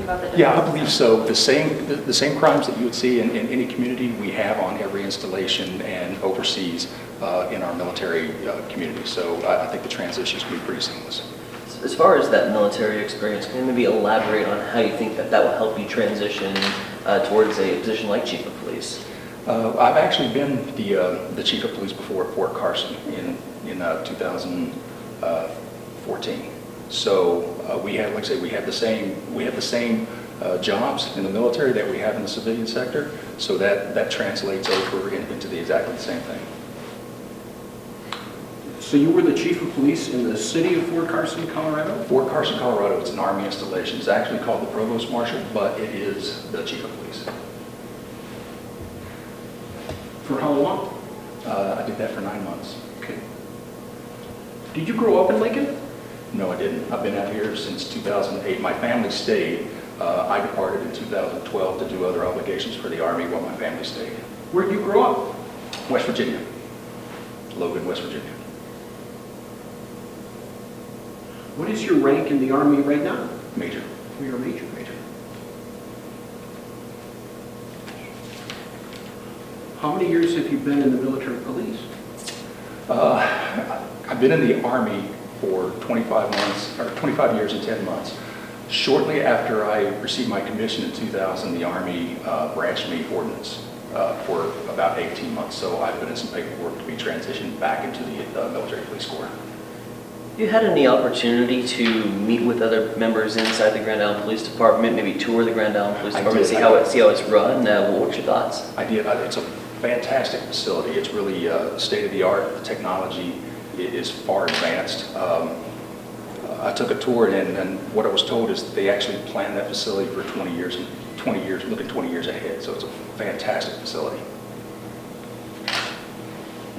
about the difference? Yeah, I believe so. The same crimes that you would see in any community, we have on every installation and overseas in our military community. So I think the transition is going to be pretty seamless. As far as that military experience, can you maybe elaborate on how you think that that will help you transition towards a position like Chief of Police? I've actually been the Chief of Police before at Fort Carson in 2014. So we have, like I say, we have the same jobs in the military that we have in the civilian sector. So that translates over into exactly the same thing. So you were the Chief of Police in the city of Fort Carson, Colorado? Fort Carson, Colorado, it's an Army installation. It's actually called the Provost Marshal, but it is the Chief of Police. For how long? I did that for 9 months. Okay. Did you grow up in Lincoln? No, I didn't. I've been out here since 2008. My family stayed. I departed in 2012 to do other obligations for the Army while my family stayed. Where did you grow up? West Virginia. Logan, West Virginia. What is your rank in the Army right now? Major. You're a major. How many years have you been in the military police? I've been in the Army for 25 months, or 25 years and 10 months. Shortly after I received my commission in 2000, the Army branched me ordnance for about 18 months. So I've been in some paperwork to be transitioned back into the military police corps. You had any opportunity to meet with other members inside the Grand Island Police Department, maybe tour the Grand Island Police Department, see how it's run? What's your thoughts? I did. It's a fantastic facility. It's really state-of-the-art. The technology is far advanced. I took a tour, and what I was told is that they actually planned that facility for 20 years, looking 20 years ahead. So it's a fantastic facility. I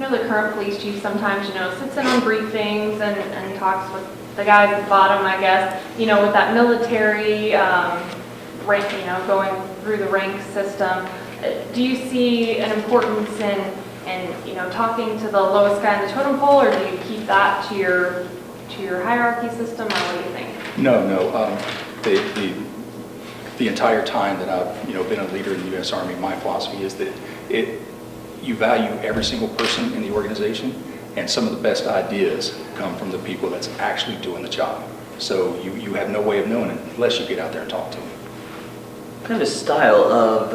know the current police chief sometimes, sits in on briefings and talks with the guys at the bottom, I guess, with that military rank, going through the rank system. Do you see an importance in talking to the lowest guy in the totem pole, or do you keep that to your hierarchy system, or what do you think? No. The entire time that I've been a leader in the U.S. Army, my philosophy is that you value every single person in the organization, and some of the best ideas come from the people that's actually doing the job. So you have no way of knowing it unless you get out there and talk to them. What kind of style of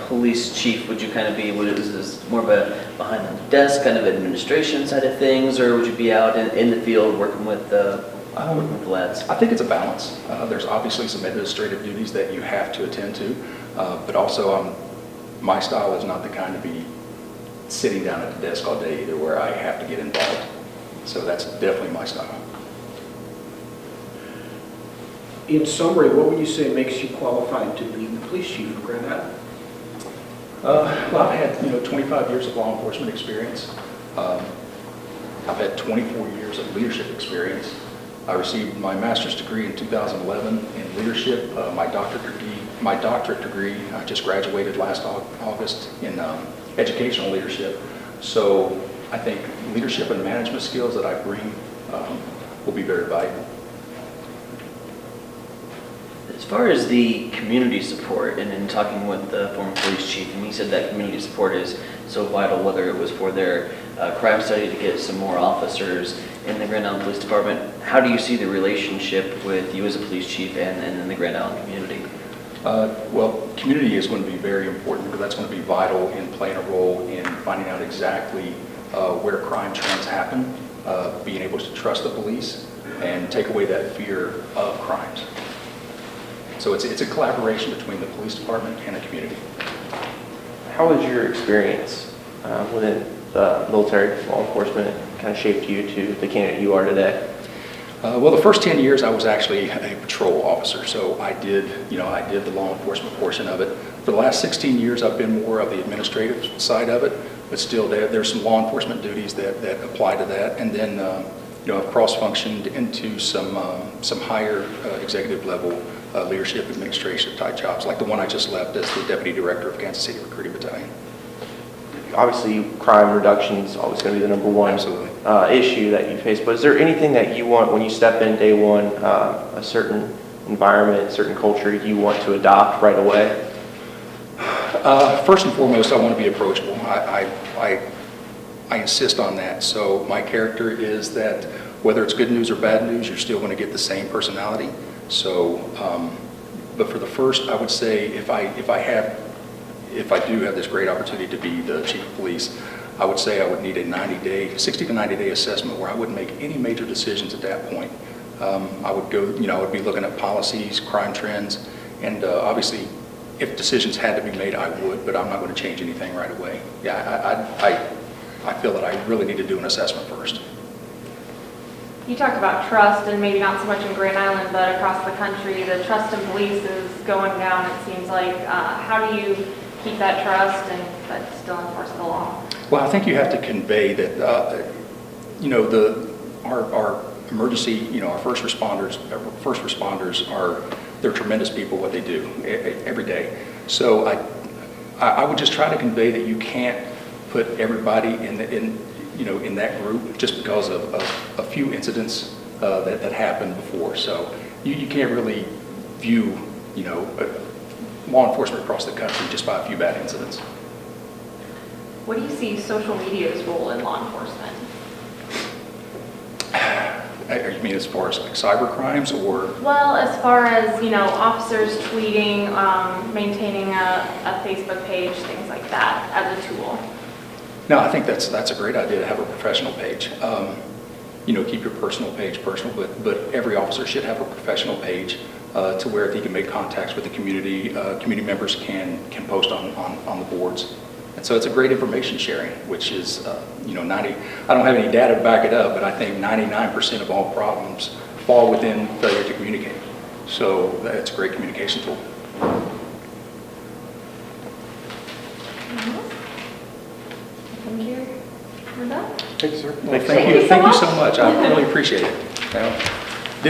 police chief would you kind of be? Is this more of a behind the desk kind of administration side of things, or would you be out in the field working with the lads? I think it's a balance. There's obviously some administrative duties that you have to attend to, but also my style is not the kind to be sitting down at the desk all day either, where I have to get involved. So that's definitely my style. In summary, what would you say makes you qualified to be the police chief of Grand Island? Well, I've had 25 years of law enforcement experience. I've had 24 years of leadership experience. I received my master's degree in 2011 in leadership. My doctorate degree, I just graduated last August in educational leadership. So I think leadership and management skills that I bring will be very valuable. As far as the community support, and in talking with the former police chief, and he said that community support is so vital, whether it was for their crime study to get some more officers in the Grand Island Police Department. How do you see the relationship with you as a police chief and the Grand Island community? Well, community is going to be very important, because that's going to be vital in playing a role in finding out exactly where crime trends happen, being able to trust the police, and take away that fear of crimes. So it's a collaboration between the police department and the community. How has your experience within military law enforcement kind of shaped you to the candidate you are today? Well, the first 10 years I was actually a patrol officer, so I did the law enforcement portion of it. For the last 16 years, I've been more of the administrative side of it, but still there's some law enforcement duties that apply to that. And then, I've cross-functioned into some higher executive level leadership administration type jobs, like the one I just left as the deputy director of Kansas City Recruiting Battalion. Obviously, crime reduction is always going to be the number one issue that you face, but is there anything that you want when you step in day one, a certain environment, certain culture you want to adopt right away? First and foremost, I want to be approachable. I insist on that. So my character is that whether it's good news or bad news, you're still going to get the same personality. So, but for the first, I would say if I do have this great opportunity to be the chief of police, I would say I would need a 60 to 90 day assessment where I wouldn't make any major decisions at that point. I would go, I would be looking at policies, crime trends, and obviously if decisions had to be made, I would, but I'm not going to change anything right away. Yeah, I feel that I really need to do an assessment first. You talked about trust, and maybe not so much in Grand Island, but across the country, the trust in police is going down, it seems like. How do you keep that trust but still enforce the law? Well, I think you have to convey that, our emergency, our first responders they're tremendous people what they do every day. So I would just try to convey that you can't put everybody in that group just because of a few incidents that happened before. So you can't really view, law enforcement across the country just by a few bad incidents. What do you see social media's role in law enforcement? You mean as far as like cyber crimes or? Well, as far as, officers tweeting, maintaining a Facebook page, things like that as a tool. No, I think that's a great idea to have a professional page. Keep your personal page personal, but every officer should have a professional page to where he can make contacts with the community. Community members can post on the boards. And so it's a great information sharing, which is, I don't have any data to back it up, but I think 99% of all problems fall within failure to communicate. So that's a great communication tool. We're done. Thank you, sir. Well, Thank you so thank you much. so much. I really appreciate it.